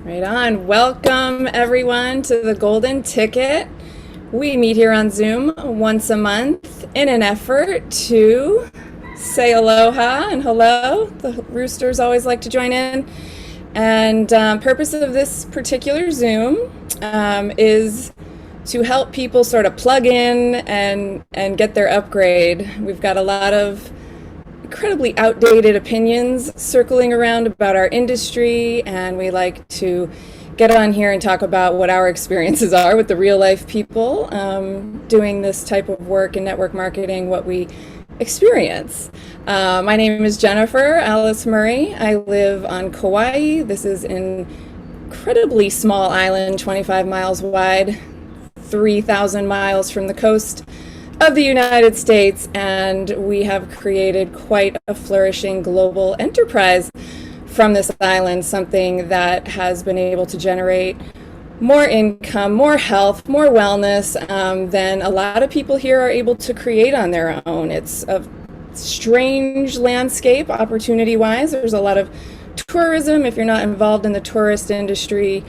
Right on. Welcome everyone to the Golden Ticket. We meet here on Zoom once a month in an effort to say aloha and hello. The roosters always like to join in. And purpose of this particular Zoom is to help people sort of plug in and get their upgrade. We've got a lot of incredibly outdated opinions circling around about our industry, and we like to get on here and talk about what our experiences are with the real life people doing this type of work in network marketing, what we experience. My name is Jennifer Alice Murray. I live on Kauai. This is an incredibly small island, 25 miles wide, 3,000 miles from the coast of the United States, and we have created quite a flourishing global enterprise from this island, something that has been able to generate more income, more health, more wellness than a lot of people here are able to create on their own. It's a strange landscape opportunity-wise. There's a lot of tourism. If you're not involved in the tourist industry,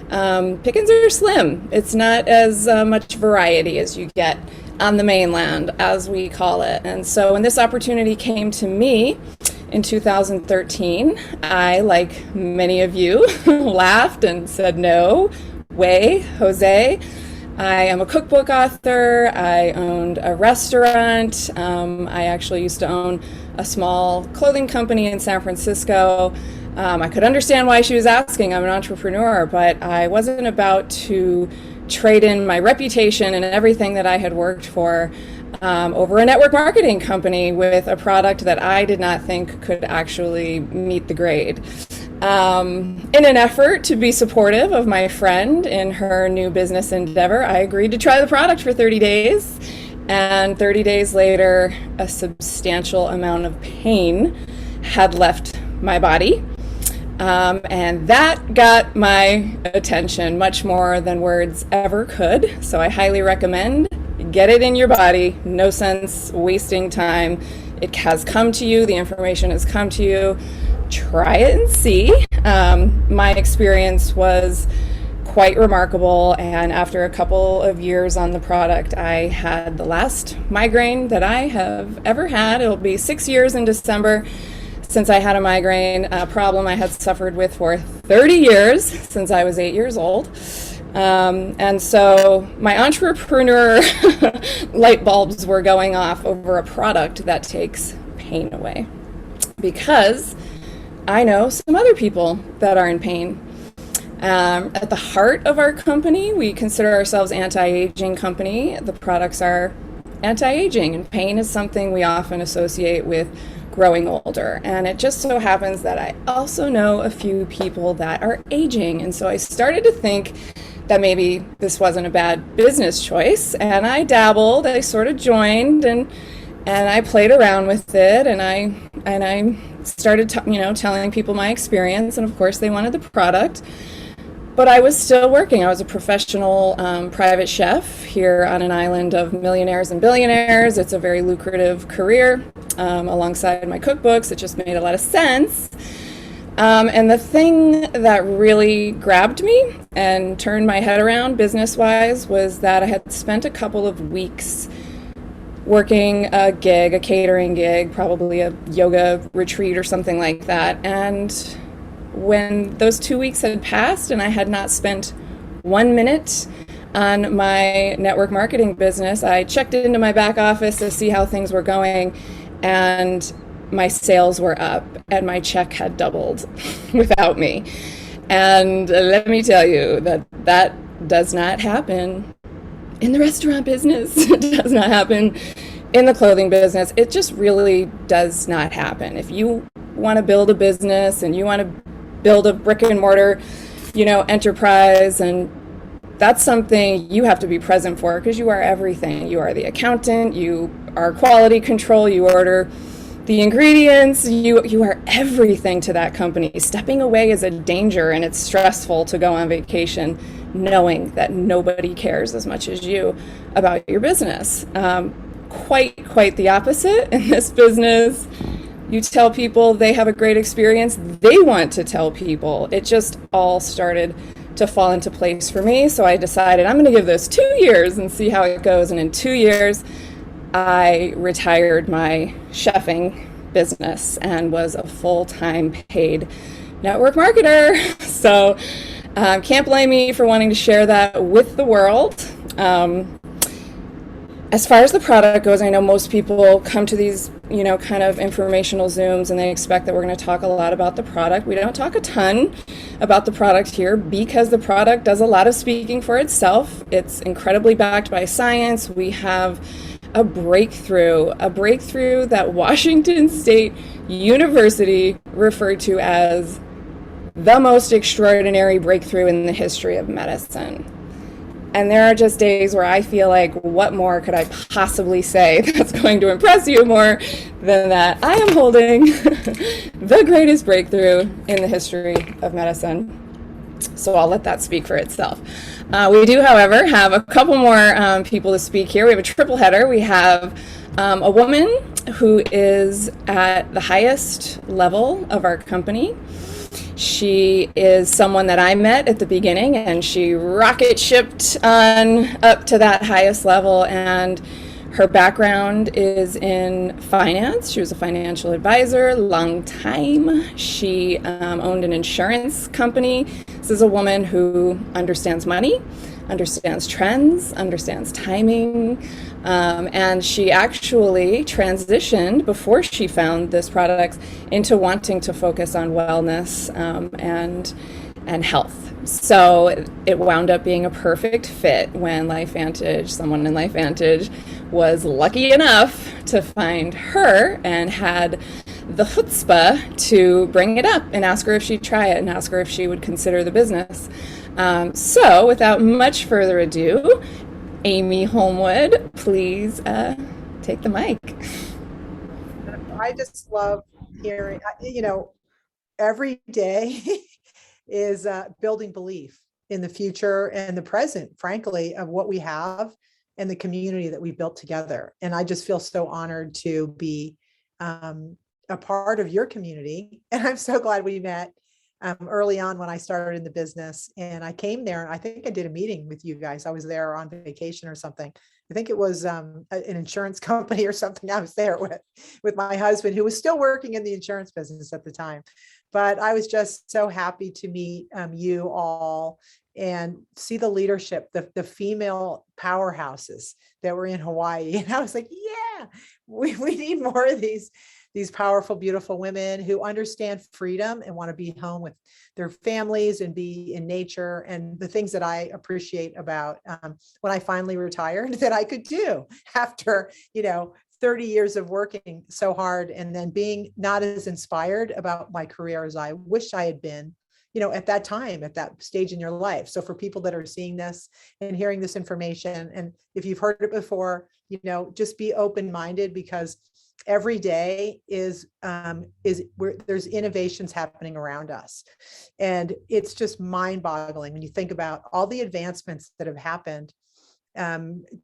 pickings are slim. It's not as much variety as you get on the mainland, as we call it. And so when this opportunity came to me in 2013, I, like many of you, laughed and said, no way, Jose. I am a cookbook author. I owned a restaurant. I actually used to own a small clothing company in San Francisco. I could understand why she was asking. I'm an entrepreneur, but I wasn't about to trade in my reputation and everything that I had worked for over a network marketing company with a product that I did not think could actually meet the grade. In an effort to be supportive of my friend in her new business endeavor, I agreed to try the product for 30 days. And 30 days later, a substantial amount of pain had left my body. And that got my attention much more than words ever could. So I highly recommend get it in your body. No sense wasting time. It has come to you. The information has come to you. Try it and see. My experience was quite remarkable. And after a couple of years on the product, I had the last migraine that I have ever had. It'll be 6 years in December since I had a migraine, a problem I had suffered with for 30 years since I was 8 years old. And so my entrepreneur light bulbs were going off over a product that takes pain away, because I know some other people that are in pain. At the heart of our company, we consider ourselves anti-aging company. The products are anti-aging, and pain is something we often associate with growing older. And it just so happens that I also know a few people that are aging. And so I started to think that maybe this wasn't a bad business choice. And I dabbled, I sort of joined, and I played around with it, and I started telling people my experience, and of course they wanted the product. But I was still working. I was a professional private chef here on an island of millionaires and billionaires. It's a very lucrative career. Alongside my cookbooks, it just made a lot of sense. And the thing that really grabbed me and turned my head around business-wise was that I had spent a couple of weeks working a gig, a catering gig, probably a yoga retreat or something like that. And when those 2 weeks had passed and I had not spent 1 minute on my network marketing business, I checked into my back office to see how things were going, and my sales were up and my check had doubled without me. And let me tell you that does not happen in the restaurant business. It does not happen in the clothing business. It just really does not happen. If you want to build a business and you want to build a brick and mortar, enterprise, and that's something you have to be present for, because you are everything. You are the accountant, you are quality control, you order the ingredients, you are everything to that company. Stepping away is a danger, and it's stressful to go on vacation knowing that nobody cares as much as you about your business. Quite the opposite in this business. You tell people they have a great experience, they want to tell people. It just all started to fall into place for me. So I decided I'm going to give this 2 years and see how it goes. And in 2 years, I retired my chefing business and was a full-time paid network marketer. So can't blame me for wanting to share that with the world. As far as the product goes, I know most people come to these, kind of informational Zooms and they expect that we're going to talk a lot about the product. We don't talk a ton about the product here because the product does a lot of speaking for itself. It's incredibly backed by science. We have a breakthrough that Washington State University referred to as the most extraordinary breakthrough in the history of medicine. And there are just days where I feel like, what more could I possibly say that's going to impress you more than that I am holding the greatest breakthrough in the history of medicine. So I'll let that speak for itself. We do, however, have a couple more people to speak here. We have a triple header. We have a woman who is at the highest level of our company. She is someone that I met at the beginning, and she rocket shipped on up to that highest level, and her background is in finance. She was a financial advisor, long time. She owned an insurance company. This is a woman who understands money, understands trends, understands timing, and she actually transitioned before she found this product into wanting to focus on wellness and health. So it wound up being a perfect fit when someone in LifeVantage was lucky enough to find her and had the chutzpah to bring it up and ask her if she'd try it and ask her if she would consider the business. So without much further ado, Amy Holmwood, please take the mic. I just love hearing, every day is building belief in the future and the present, frankly, of what we have and the community that we've built together. And I just feel so honored to be a part of your community. And I'm so glad we met early on when I started in the business. And I came there, and I think I did a meeting with you guys. I was there on vacation or something. I think it was an insurance company or something I was there with my husband, who was still working in the insurance business at the time. But I was just so happy to meet you all and see the leadership, the female powerhouses that were in Hawaii. And I was like, yeah, we need more of these powerful, beautiful women who understand freedom and want to be home with their families and be in nature, and the things that I appreciate about when I finally retired that I could do after, 30 years of working so hard and then being not as inspired about my career as I wish I had been, at that time, at that stage in your life. So for people that are seeing this and hearing this information, and if you've heard it before, just be open-minded, because every day is where there's innovations happening around us. And it's just mind-boggling when you think about all the advancements that have happened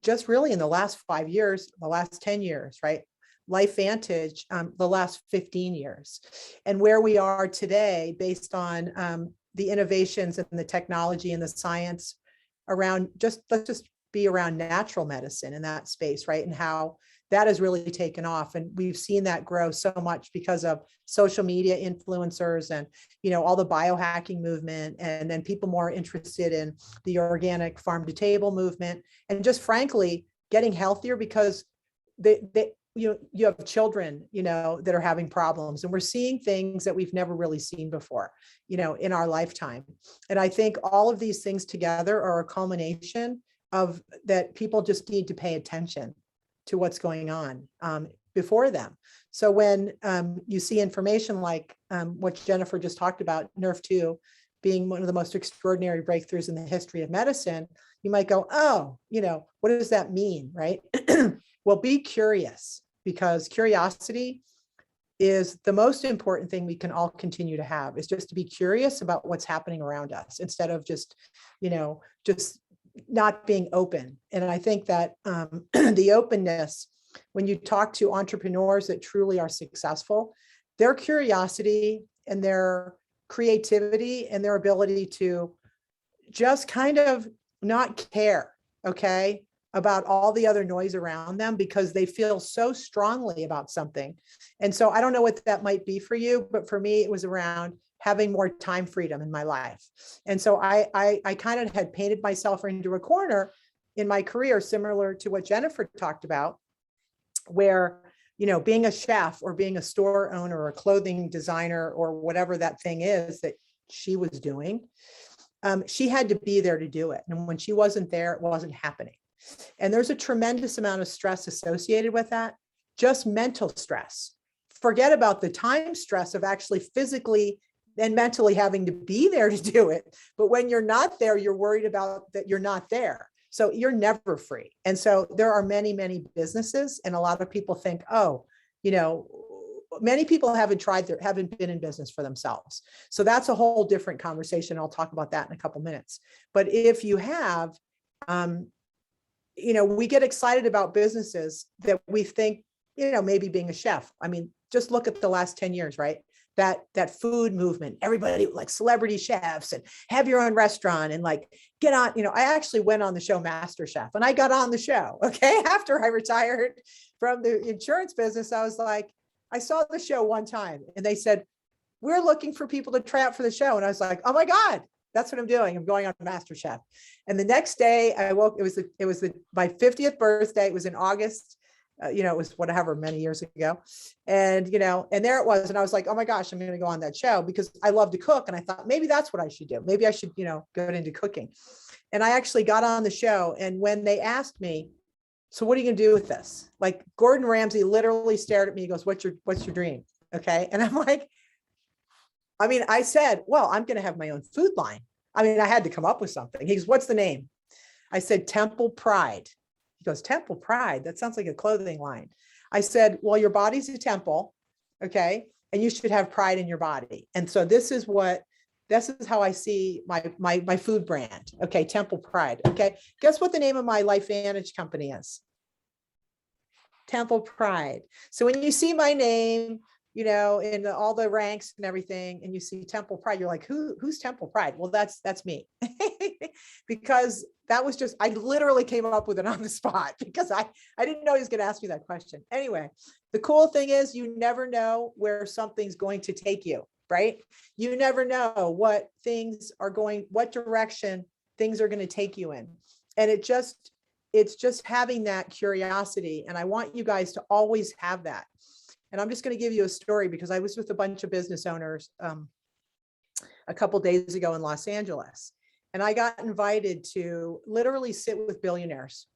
just really in the last 5 years, the last 10 years, right? LifeVantage, the last 15 years, and where we are today based on the innovations and the technology and the science around let's just be around natural medicine in that space, right? And how that has really taken off. And we've seen that grow so much because of social media influencers and, all the biohacking movement, and then people more interested in the organic farm to table movement, and just frankly, getting healthier because you have children, that are having problems, and we're seeing things that we've never really seen before, in our lifetime. And I think all of these things together are a culmination of that. People just need to pay attention to what's going on before them. So when you see information like what Jennifer just talked about, NERF2 being one of the most extraordinary breakthroughs in the history of medicine, you might go, oh, what does that mean, right? Well, be curious, because curiosity is the most important thing we can all continue to have, is just to be curious about what's happening around us instead of just not being open. And I think that the openness, when you talk to entrepreneurs that truly are successful, their curiosity and their creativity and their ability to just kind of not care, okay, about all the other noise around them because they feel so strongly about something. And so I don't know what that might be for you, but for me, it was around having more time freedom in my life. And so I kind of had painted myself into a corner in my career, similar to what Jennifer talked about, where, you know, being a chef or being a store owner or a clothing designer or whatever that thing is that she was doing, she had to be there to do it. And when she wasn't there, it wasn't happening. And there's a tremendous amount of stress associated with that, just mental stress. Forget about the time stress of actually physically and mentally having to be there to do it. But when you're not there, you're worried about that you're not there. So you're never free. And so there are many, many businesses, and a lot of people think, oh, you know, many people haven't been in business for themselves. So that's a whole different conversation. I'll talk about that in a couple minutes. But if you have, you know, we get excited about businesses that we think, you know, maybe being a chef. I mean, just look at the last 10 years, right? That food movement, everybody like celebrity chefs and have your own restaurant and like get on, you know, I actually went on the show Master Chef and I got on the show. Okay. After I retired from the insurance business, I was like, I saw the show one time and they said, we're looking for people to try out for the show. And I was like, oh my God, that's what I'm doing. I'm going on Master Chef. And the next day I woke, it was my 50th birthday. It was in August. You know, it was whatever, many years ago. And, you know, and there it was. And I was like, oh my gosh, I'm going to go on that show because I love to cook. And I thought, maybe that's what I should do. Maybe I should, you know, go into cooking. And I actually got on the show. And when they asked me, so what are you going to do with this? Like Gordon Ramsay literally stared at me. He goes, what's your dream? Okay. And I'm like, I mean, I said, well, I'm going to have my own food line. I mean, I had to come up with something. He goes, what's the name? I said, Temple Pride. He goes, Temple Pride? That sounds like a clothing line. I said, well, your body's a temple, okay? And you should have pride in your body. And so this is how I see my food brand, okay? Temple Pride, okay? Guess what the name of my LifeVantage company is? Temple Pride. So when you see my name, you know, in all the ranks and everything, and you see Temple Pride, you're like, who's Temple Pride? Well, that's me. Because that was just, I literally came up with it on the spot because I didn't know he was going to ask me that question. Anyway, the cool thing is you never know where something's going to take you, right? You never know what direction things are going to take you in. And it's just having that curiosity. And I want you guys to always have that. And I'm just going to give you a story because I was with a bunch of business owners a couple of days ago in Los Angeles. And I got invited to literally sit with billionaires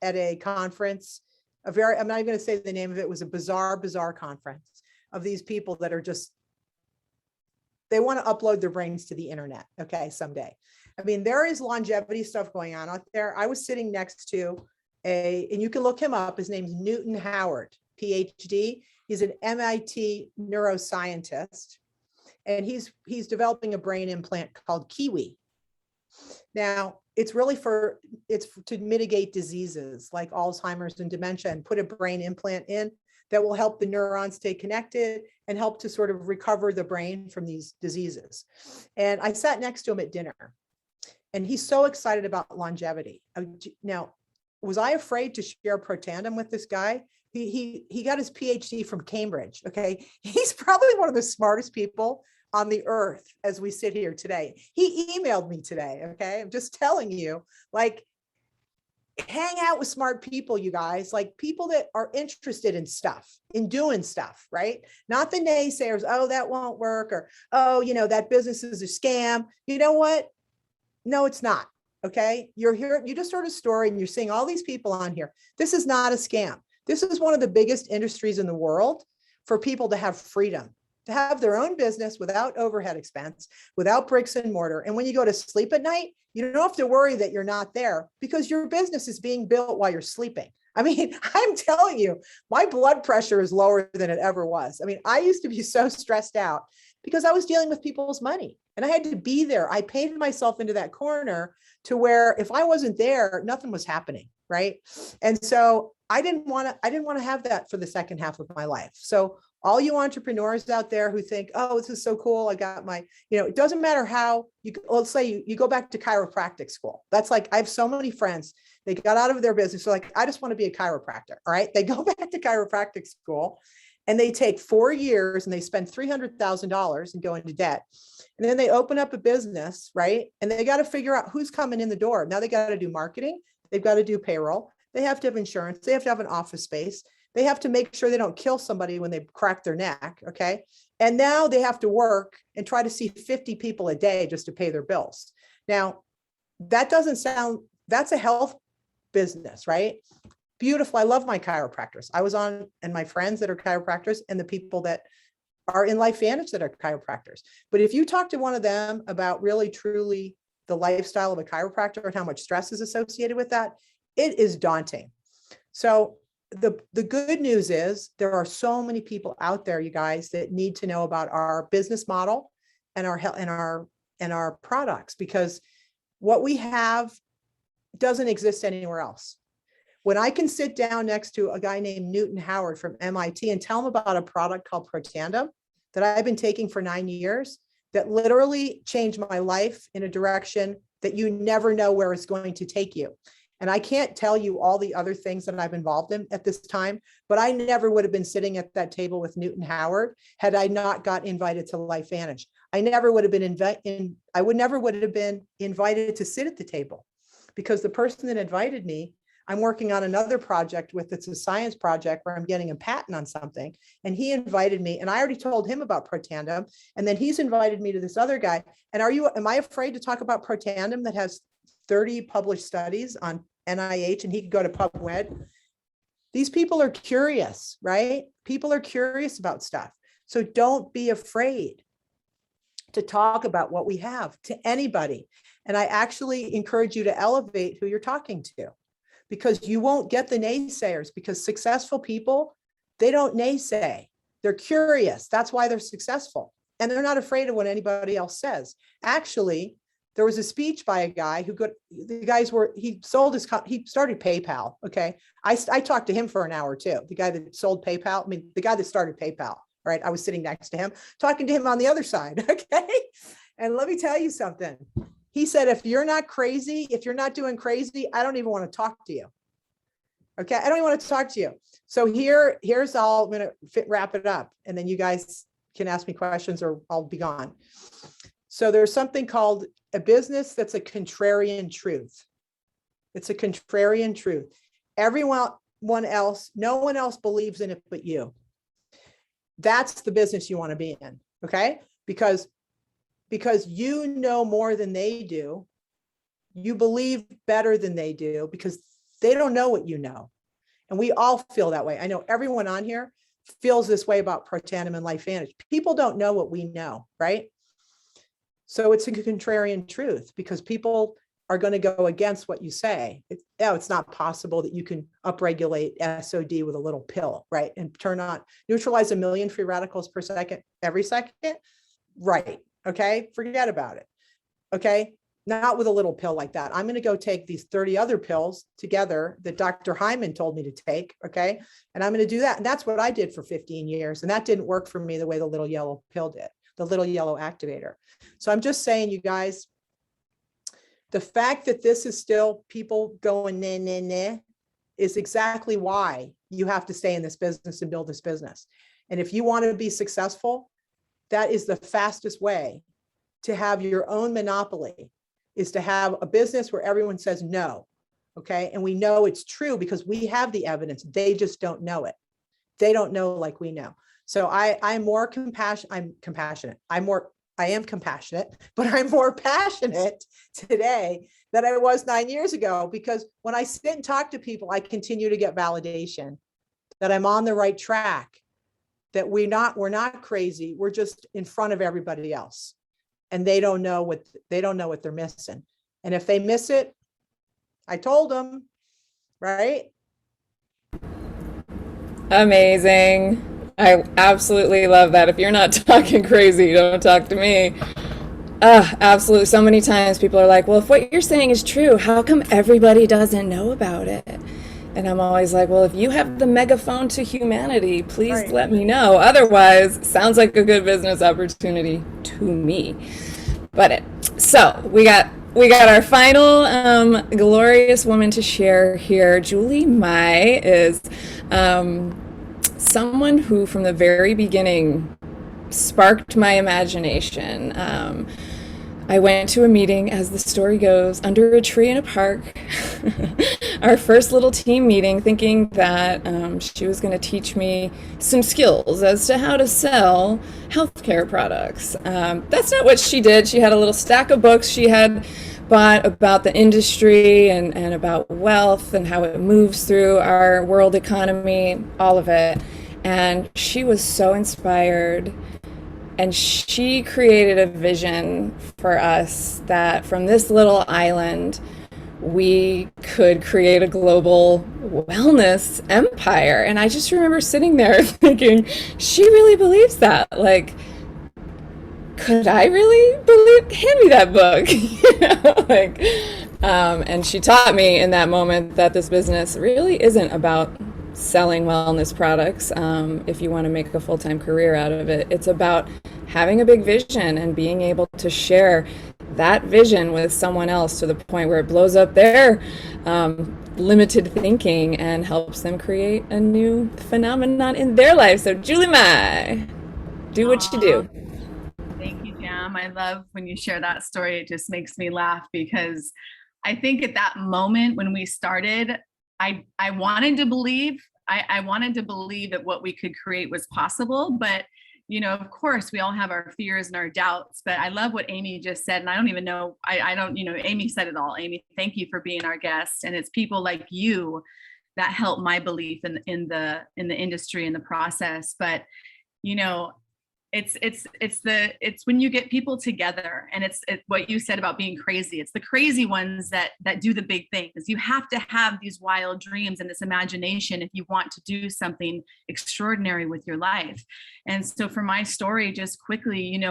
at a conference, I'm not even going to say the name of it. It was a bizarre conference of these people that are just, they want to upload their brains to the internet. Okay. Someday. I mean, there is longevity stuff going on out there. I was sitting next to and you can look him up. His name's Newton Howard, PhD. He's an MIT neuroscientist, and he's developing a brain implant called Kiwi. Now, it's to mitigate diseases like Alzheimer's and dementia and put a brain implant in that will help the neurons stay connected and help to sort of recover the brain from these diseases. And I sat next to him at dinner, and he's so excited about longevity. Now, was I afraid to share Protandim with this guy? He got his PhD from Cambridge. Okay. He's probably one of the smartest people on the earth as we sit here today. He emailed me today. Okay. I'm just telling you, like, hang out with smart people, you guys, like people that are interested in stuff, in doing stuff, right? Not the naysayers. Oh, that won't work. Or, oh, you know, that business is a scam. You know what? No, it's not. Okay. You're here. You just heard a story and you're seeing all these people on here. This is not a scam. This is one of the biggest industries in the world for people to have freedom, to have their own business without overhead expense, without bricks and mortar. And when you go to sleep at night, you don't have to worry that you're not there because your business is being built while you're sleeping. I mean, I'm telling you, my blood pressure is lower than it ever was. I mean, I used to be so stressed out because I was dealing with people's money and I had to be there. I painted myself into that corner to where if I wasn't there, nothing was happening. Right. And so I didn't want to have that for the second half of my life. So all you entrepreneurs out there who think, oh, this is so cool. I got my, it doesn't matter how you, let's say you go back to chiropractic school. That's like, I have so many friends, they got out of their business. They're like, I just want to be a chiropractor. All right. They go back to chiropractic school and they take 4 years and they spend $300,000 and go into debt. And then they open up a business, right? And they got to figure out who's coming in the door. Now they got to do marketing. They've got to do payroll. They have to have insurance. They have to have an office space. They have to make sure they don't kill somebody when they crack their neck. Okay. And now they have to work and try to see 50 people a day just to pay their bills. Now, that doesn't sound, that's a health business, right? Beautiful. I love my chiropractors. I was on, and my friends that are chiropractors and the people that are in LifeVantage that are chiropractors. But if you talk to one of them about really, truly the lifestyle of a chiropractor and how much stress is associated with that, it is daunting. So the good news is there are so many people out there, you guys, that need to know about our business model and our products, because what we have doesn't exist anywhere else. When I can sit down next to a guy named Newton Howard from MIT and tell him about a product called Protandim that I've been taking for 9 years, that literally changed my life in a direction that you never know where it's going to take you. And I can't tell you all the other things that I'm involved in at this time, but I never would have been sitting at that table with Newton Howard had I not got invited to LifeVantage. I never would have been invited to sit at the table, because the person that invited me, I'm working on another project with, it's a science project where I'm getting a patent on something. And he invited me, and I already told him about Protandim. And then he's invited me to this other guy. And am I afraid to talk about Protandim that has 30 published studies on NIH, and he could go to PubMed? These people are curious, right? People are curious about stuff. So don't be afraid to talk about what we have to anybody. And I actually encourage you to elevate who you're talking to, because you won't get the naysayers, because successful people, they don't naysay. They're curious. That's why they're successful. And they're not afraid of what anybody else says. Actually, there was a speech by a guy he started PayPal. Okay. I talked to him for an hour too. The guy that sold PayPal, the guy that started PayPal, right? I was sitting next to him, talking to him on the other side. Okay. And let me tell you something. He said, if you're not crazy, if you're not doing crazy, I don't even want to talk to you. Okay. I don't even want to talk to you. So here's all, I'm going to wrap it up, and then you guys can ask me questions or I'll be gone. So there's something called a business that's a contrarian truth. It's a contrarian truth. Everyone else, no one else believes in it but you. That's the business you want to be in. Okay. Because you know more than they do. You believe better than they do, because they don't know what you know. And we all feel that way. I know everyone on here feels this way about Protandim and LifeVantage. People don't know what we know, right? So it's a contrarian truth, because people are going to go against what you say. It's not possible that you can upregulate SOD with a little pill, right? And neutralize 1 million free radicals per second, every second. Right. Okay. Forget about it. Okay. Not with a little pill like that. I'm going to go take these 30 other pills together that Dr. Hyman told me to take. Okay. And I'm going to do that. And that's what I did for 15 years. And that didn't work for me the way the little yellow pill did, the little yellow activator. So I'm just saying, you guys, the fact that this is still people going nah, nah, nah is exactly why you have to stay in this business and build this business. And if you want to be successful, that is the fastest way to have your own monopoly, is to have a business where everyone says no. Okay. And we know it's true because we have the evidence. They just don't know it. They don't know like we know. So I'm more compassionate. I'm compassionate. I am compassionate, but I'm more passionate today than I was 9 years ago, because when I sit and talk to people, I continue to get validation that I'm on the right track, that we're not crazy. We're just in front of everybody else, and they don't know what they're missing. And if they miss it, I told them, right? Amazing. I absolutely love that. If you're not talking crazy, don't talk to me. Absolutely. So many times people are like, well, if what you're saying is true, how come everybody doesn't know about it? And I'm always like, well, if you have the megaphone to humanity, please Right. let me know. Otherwise, sounds like a good business opportunity to me. But so we got our final glorious woman to share here. Julie Mai is someone who, from the very beginning, sparked my imagination. I went to a meeting, as the story goes, under a tree in a park. Our first little team meeting, thinking that she was going to teach me some skills as to how to sell healthcare products. That's not what she did. She had a little stack of books she had bought about the industry and about wealth and how it moves through our world economy, all of it. And she was so inspired, and she created a vision for us that from this little island, we could create a global wellness empire. And I just remember sitting there thinking, she really believes that. Like, could I really believe? Hand me that book. And she taught me in that moment that this business really isn't about selling wellness products. If you want to make a full-time career out of it, it's about having a big vision and being able to share that vision with someone else to the point where it blows up their limited thinking and helps them create a new phenomenon in their life. So Julie Mai, do what you do. Thank you, Jam. I love when you share that story. It just makes me laugh because I think at that moment when we started, I wanted to believe, I wanted to believe that what we could create was possible, but of course we all have our fears and our doubts, but I love what Amy just said. And I don't even know, I don't, Amy said it all. Amy, thank you for being our guest. And it's people like you that help my belief in the industry and the process. But, it's when you get people together, and it's what you said about being crazy. It's the crazy ones that do the big things. You have to have these wild dreams and this imagination if you want to do something extraordinary with your life. And so for my story, just quickly,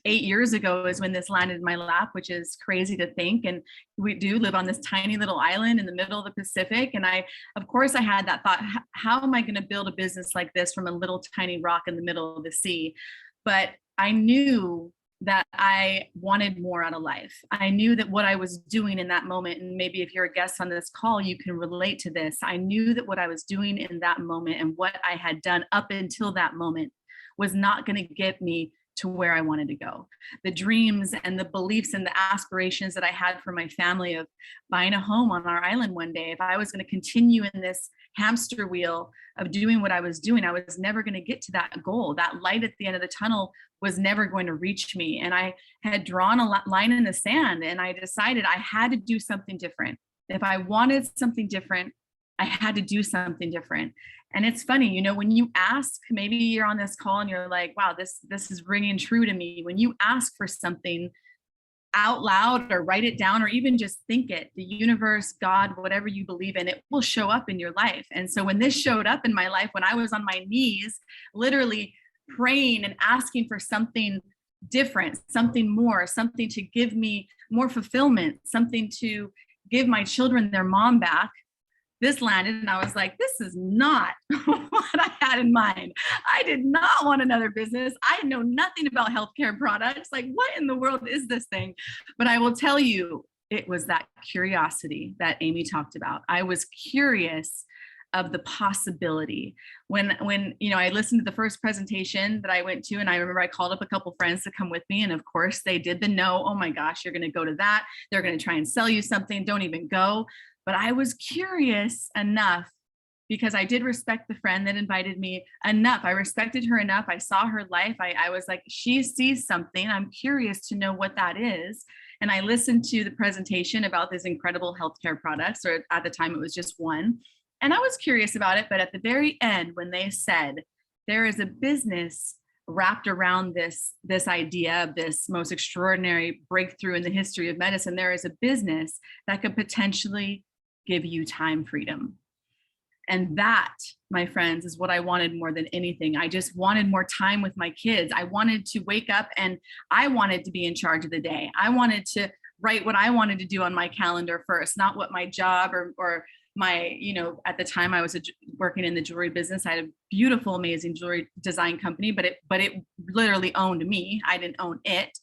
8 years ago is when this landed in my lap, which is crazy to think. And we do live on this tiny little island in the middle of the Pacific. And of course I had that thought, how am I going to build a business like this from a little tiny rock in the middle of the sea? But I knew that I wanted more out of life. I knew that what I was doing in that moment, and maybe if you're a guest on this call, you can relate to this. I knew that what I was doing in that moment and what I had done up until that moment was not going to get me to where I wanted to go. The dreams and the beliefs and the aspirations that I had for my family of buying a home on our island one day, if I was going to continue in this hamster wheel of doing what I was doing, I was never going to get to that goal. That light at the end of the tunnel was never going to reach me. And I had drawn a line in the sand, and I decided I had to do something different. If I wanted something different, I had to do something different. And it's funny, when you ask, maybe you're on this call and you're like, wow, this is ringing true to me. When you ask for something out loud or write it down or even just think it, the universe, God, whatever you believe in, it will show up in your life. And so when this showed up in my life, when I was on my knees, literally praying and asking for something different, something more, something to give me more fulfillment, something to give my children their mom back, this landed, and I was like, this is not what I had in mind. I did not want another business. I know nothing about healthcare products. Like, what in the world is this thing? But I will tell you, it was that curiosity that Amy talked about. I was curious of the possibility. When I listened to the first presentation that I went to, and I remember I called up a couple friends to come with me, and of course they did the no. Oh my gosh, you're going to go to that. They're going to try and sell you something. Don't even go. But I was curious enough, because I did respect the friend that invited me enough. I respected her enough. I saw her life. I was like, she sees something. I'm curious to know what that is. And I listened to the presentation about this incredible healthcare products, or at the time it was just one. And I was curious about it. But at the very end, when they said there is a business wrapped around this idea of this most extraordinary breakthrough in the history of medicine, there is a business that could potentially give you time freedom. And that, my friends, is what I wanted more than anything. I just wanted more time with my kids. I wanted to wake up and I wanted to be in charge of the day. I wanted to write what I wanted to do on my calendar first, not what my job or my, at the time I was working in the jewelry business. I had a beautiful, amazing jewelry design company, but it literally owned me. I didn't own it.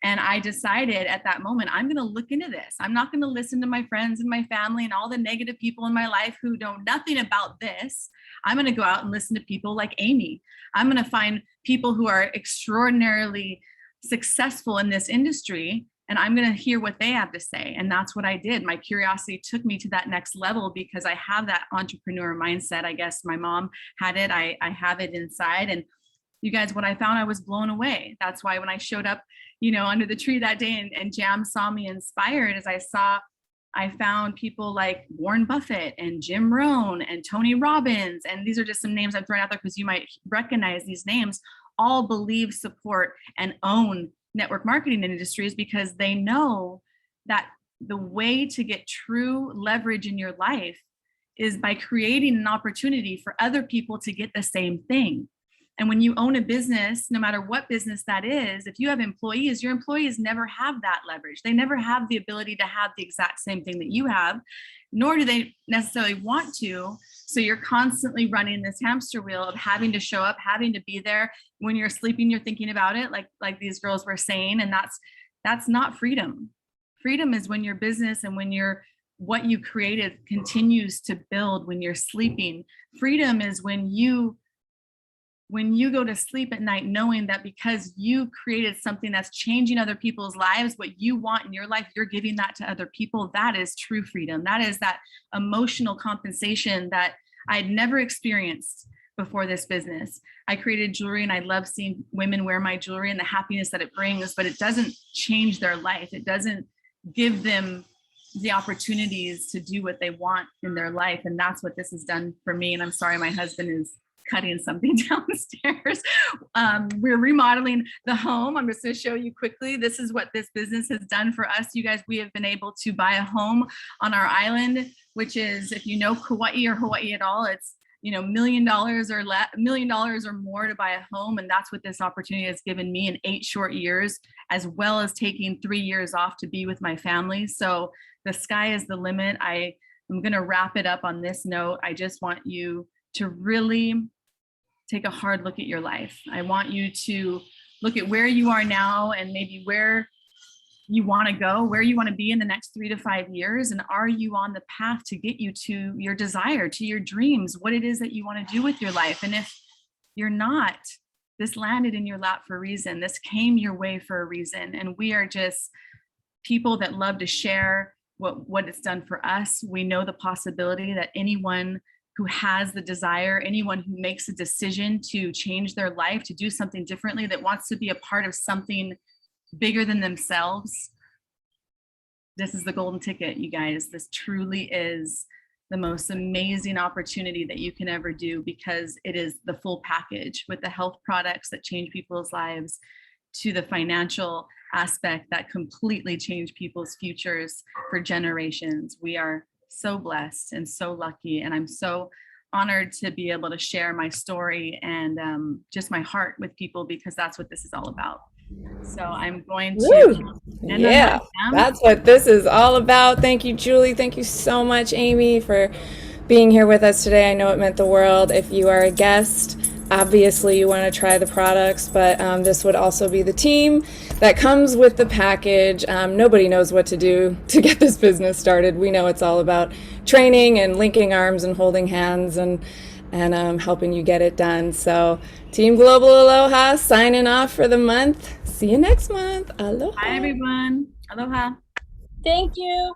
And I decided at that moment, I'm going to look into this. I'm not going to listen to my friends and my family and all the negative people in my life who know nothing about this. I'm going to go out and listen to people like Amy. I'm going to find people who are extraordinarily successful in this industry, and I'm going to hear what they have to say. And that's what I did. My curiosity took me to that next level because I have that entrepreneur mindset. I guess my mom had it. I have it inside. And you guys, what I found, I was blown away. That's why when I showed up, under the tree that day and Jam saw me inspired, as I found people like Warren Buffett and Jim Rohn and Tony Robbins. And these are just some names I'm throwing out there because you might recognize these names, all believe, support, and own network marketing industries because they know that the way to get true leverage in your life is by creating an opportunity for other people to get the same thing. And when you own a business, no matter what business that is, if you have employees, your employees never have that leverage. They never have the ability to have the exact same thing that you have, nor do they necessarily want to. So you're constantly running this hamster wheel of having to show up, having to be there. When you're sleeping, you're thinking about it, like these girls were saying, and that's not freedom. Freedom is when your business and when what you created continues to build when you're sleeping. Freedom is when you go to sleep at night knowing that because you created something that's changing other people's lives, what you want in your life, you're giving that to other people. That is true freedom. That is that emotional compensation that I'd never experienced before this business. I created jewelry and I love seeing women wear my jewelry and the happiness that it brings, but it doesn't change their life. It doesn't give them the opportunities to do what they want in their life. And that's what this has done for me. And I'm sorry, my husband is cutting something downstairs. We're remodeling the home. I'm just going to show you quickly. This is what this business has done for us. You guys, we have been able to buy a home on our island, which is, if you know Kauai or Hawaii at all, it's $1 million or more to buy a home. And that's what this opportunity has given me in 8 short years, as well as taking 3 years off to be with my family. So the sky is the limit. I'm going to wrap it up on this note. I just want you to really take a hard look at your life. I want you to look at where you are now and maybe where you want to go, where you want to be in the next 3 to 5 years. And are you on the path to get you to your desire, to your dreams, what it is that you want to do with your life? And if you're not, this landed in your lap for a reason. This came your way for a reason. And we are just people that love to share what it's done for us. We know the possibility that anyone who has the desire, anyone who makes a decision to change their life, to do something differently, that wants to be a part of something bigger than themselves, this is the golden ticket, you guys. This truly is the most amazing opportunity that you can ever do, because it is the full package, with the health products that change people's lives to the financial aspect that completely change people's futures for generations. We are so blessed and so lucky, and I'm so honored to be able to share my story and just my heart with people, because that's what this is all about. So I'm going to yeah, that's what this is all about. Thank you, Julie. Thank you so much, Amy, for being here with us today. I know it meant the world. If you are a guest, obviously you want to try the products, but this would also be the team that comes with the package. Nobody knows what to do to get this business started. We know it's all about training and linking arms and holding hands and helping you get it done. So Team Global Aloha signing off for the month. See you next month. Aloha. Bye, everyone. Aloha. Thank you.